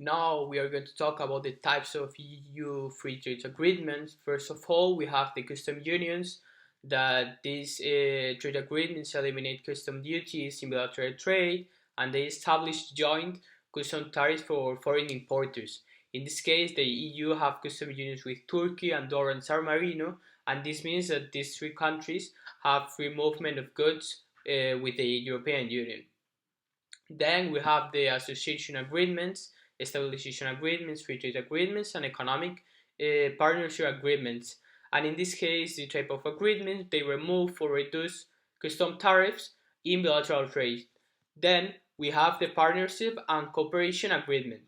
Now we are going to talk about the types of EU free trade agreements. First of all, we have the custom unions, that these trade agreements eliminate custom duties in bilateral trade, and they establish joint custom tariffs for foreign importers. In this case, the EU have custom unions with Turkey, Andorra, and San Marino, and this means that these three countries have free movement of goods with the European Union. Then we have the association agreements, stabilization agreements, free trade agreements, and economic partnership agreements. And in this case, the type of agreements they remove or reduce custom tariffs in bilateral trade. Then we have the partnership and cooperation agreement.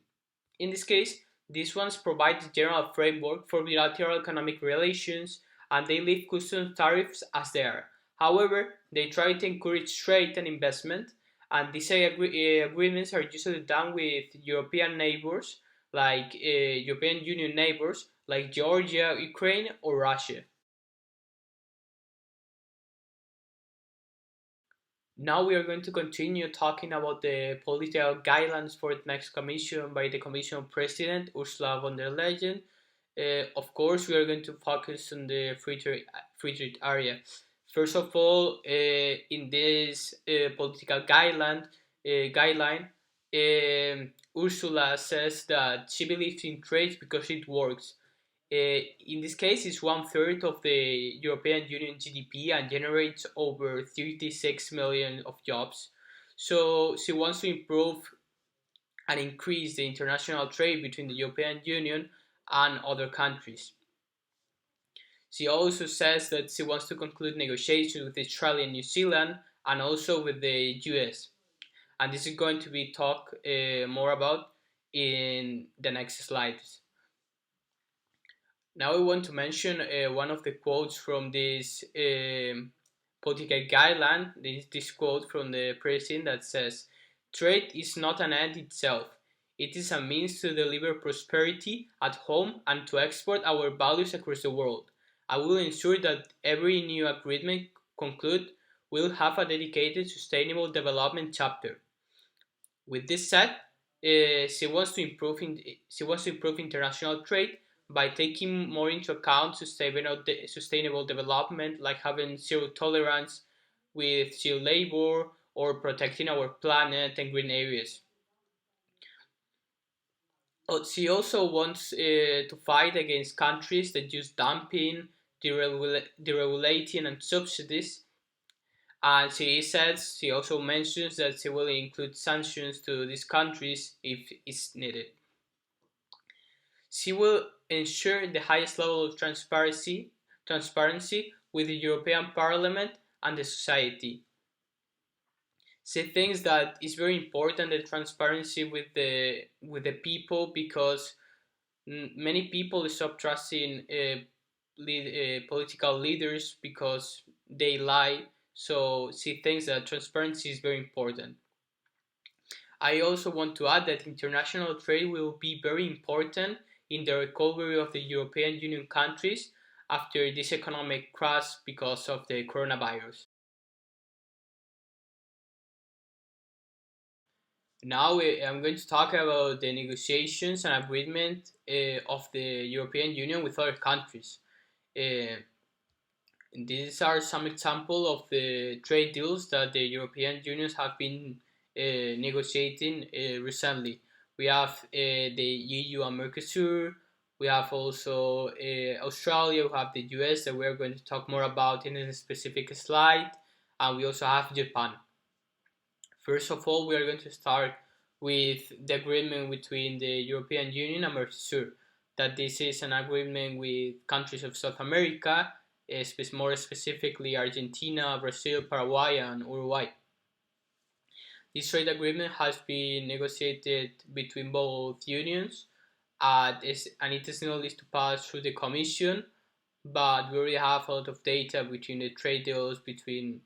In this case, these ones provide the general framework for bilateral economic relations, and they leave custom tariffs as they are. However, they try to encourage trade and investment, and these agreements are usually done with European neighbors, like European Union neighbors, like Georgia, Ukraine, or Russia. Now we are going to continue talking about the political guidelines for the next commission by the Commission President Ursula von der Leyen. Of course, we are going to focus on the free trade area. First of all, in this political guideline, Ursula says that she believes in trade because it works. In this case, it's 1/3 of the European Union GDP and generates over 36 million of jobs. So she wants to improve and increase the international trade between the European Union and other countries. She also says that she wants to conclude negotiations with Australia and New Zealand and also with the US. And this is going to be talked more about in the next slides. Now I want to mention one of the quotes from this political guideline. This quote from the president that says, "Trade is not an end itself. It is a means to deliver prosperity at home and to export our values across the world. I will ensure that every new agreement concluded will have a dedicated sustainable development chapter." With this said, she wants to improve international trade by taking more into account sustainable development, like having zero tolerance with child labor or protecting our planet and green areas. She also wants to fight against countries that use dumping, deregulating, and subsidies. And she also mentions that she will include sanctions to these countries if it's needed. She will ensure the highest level of transparency with the European Parliament and the society. She thinks that it's very important the transparency with the people, because many people stop trusting political leaders because they lie. So she thinks that transparency is very important. I also want to add that international trade will be very important in the recovery of the European Union countries after this economic crash because of the coronavirus. Now I'm going to talk about the negotiations and agreement of the European Union with other countries. Uh, these are some examples of the trade deals that the European Unions have been negotiating recently. We have the EU and Mercosur. We have also Australia. We have the US that we're going to talk more about in a specific slide. And we also have Japan. First of all, we are going to start with the agreement between the European Union and Mercosur. That this is an agreement with countries of South America, more specifically Argentina, Brazil, Paraguay, and Uruguay. This trade agreement has been negotiated between both unions, and it is not to pass through the Commission, but we already have a lot of data between the trade deals between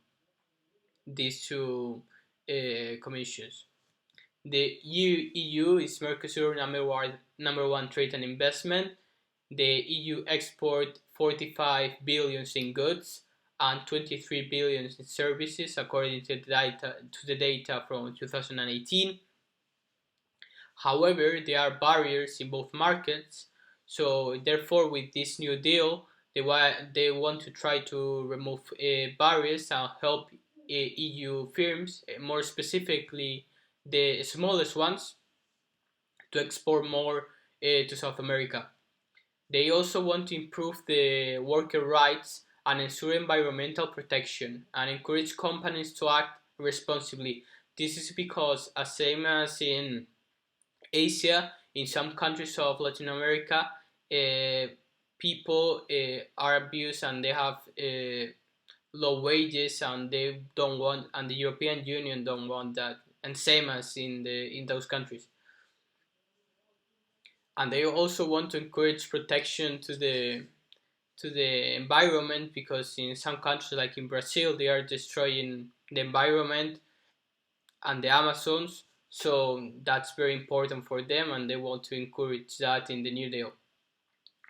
these two commissions. The EU is Mercosur number one trade and investment. The EU export 45 billion in goods and 23 billion in services, according to the data from 2018. However, there are barriers in both markets, so therefore with this new deal, they want to try to remove barriers and help EU firms, more specifically the smallest ones, to export more to South America. They also want to improve the worker rights and ensure environmental protection and encourage companies to act responsibly. This is because, as same as in Asia, in some countries of Latin America, people are abused and they have low wages, and they don't want, and the European Union don't want that, and same as in those countries. And they also want to encourage protection to the environment, because in some countries like in Brazil they are destroying the environment and the Amazons, so that's very important for them and they want to encourage that in the new deal.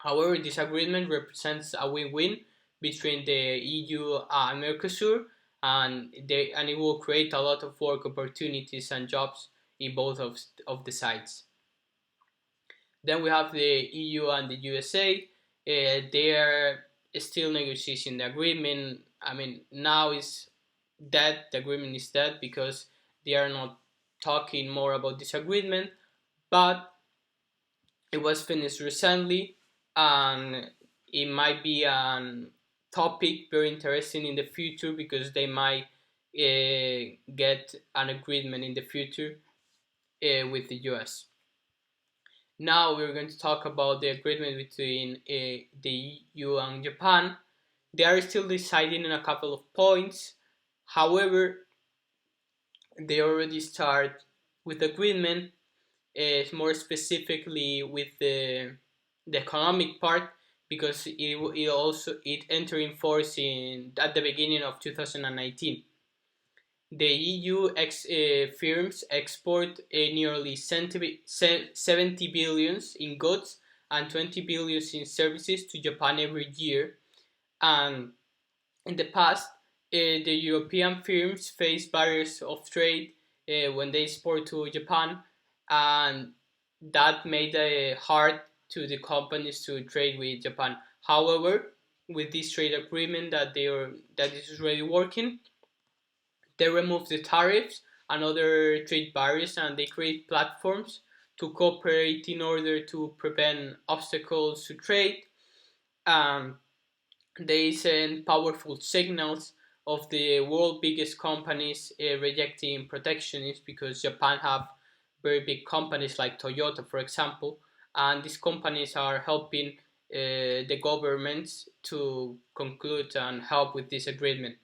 However, this agreement represents a win-win between the EU and Mercosur, and it will create a lot of work opportunities and jobs in both of the sides. Then we have the EU and the USA. They are still negotiating the agreement. I mean, now is dead. The agreement is dead because they are not talking more about this agreement. But it was finished recently, and it might be a topic very interesting in the future because they might get an agreement in the future with the US. Now we're going to talk about the agreement between the EU and Japan. They are still deciding on a couple of points. However, they already start with agreement, more specifically with the economic part, because it entered in force at the beginning of 2019. The EU firms export nearly 70 billions in goods and 20 billions in services to Japan every year. And in the past, the European firms faced barriers of trade when they export to Japan, and that made it hard to the companies to trade with Japan. However, with this trade agreement that is already working, they remove the tariffs and other trade barriers, and they create platforms to cooperate in order to prevent obstacles to trade. They send powerful signals of the world's biggest companies rejecting protectionism, because Japan have very big companies like Toyota, for example, and these companies are helping the governments to conclude and help with this agreement.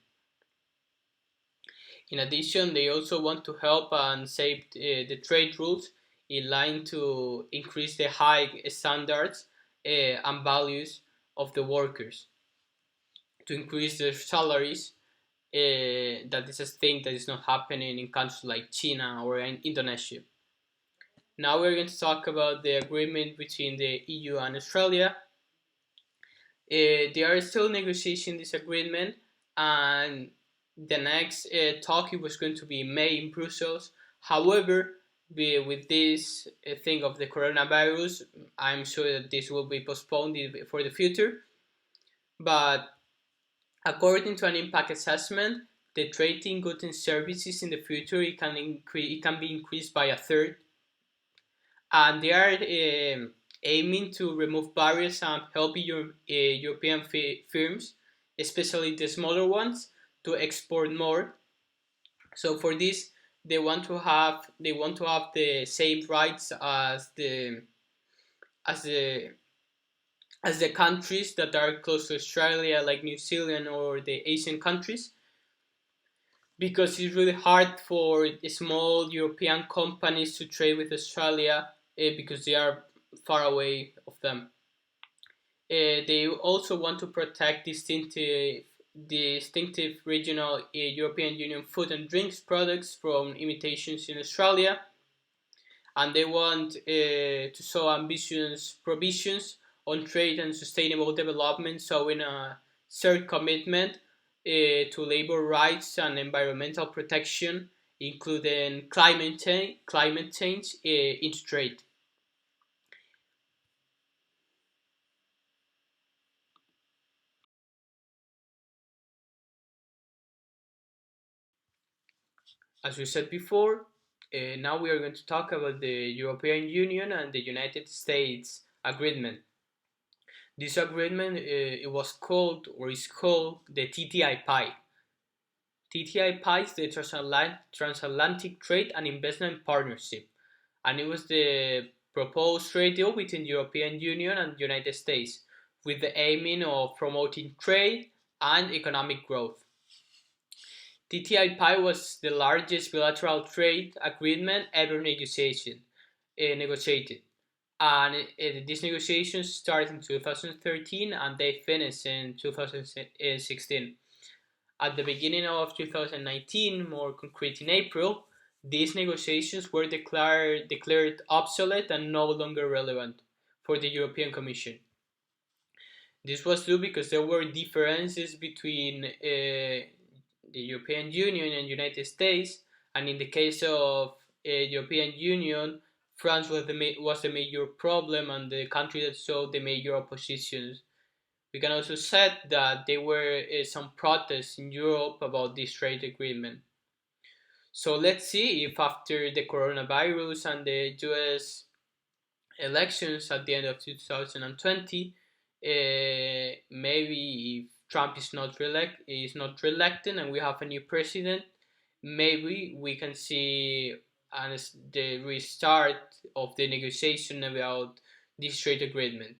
In addition, they also want to help and save the trade rules in line to increase the high standards and values of the workers, to increase their salaries. That is a thing that is not happening in countries like China or in Indonesia. Now we're going to talk about the agreement between the EU and Australia. They are still negotiating this agreement, and the next talk was going to be in May in Brussels. However, with this thing of the coronavirus, I'm sure that this will be postponed for the future. But according to an impact assessment, the trade in goods and services in the future it can be increased by a third, and they are aiming to remove barriers and help European firms, especially the smaller ones, to export more. So for this, they want to have the same rights as the countries that are close to Australia, like New Zealand or the Asian countries, because it's really hard for small European companies to trade with Australia because they are far away of them. They also want to protect distinctive regional European Union food and drinks products from imitations in Australia, and they want to show ambitious provisions on trade and sustainable development, showing a shared commitment to labor rights and environmental protection including climate change into trade. As we said before, now we are going to talk about the European Union and the United States agreement. This agreement it was called or is called the TTIP. TTIP is the Transatlantic Trade and Investment Partnership, and it was the proposed trade deal between the European Union and the United States, with the aiming of promoting trade and economic growth. TTIP was the largest bilateral trade agreement ever negotiated. And these negotiations started in 2013 and they finished in 2016. At the beginning of 2019, more concrete in April, these negotiations were declared obsolete and no longer relevant for the European Commission. This was due because there were differences between the European Union and United States, and in the case of European Union, France was the major problem and the country that showed the major oppositions. We can also say that there were some protests in Europe about this trade agreement. So let's see if after the coronavirus and the US elections at the end of 2020, maybe if Trump is not reelected and we have a new president, maybe we can see the restart of the negotiation about this trade agreement.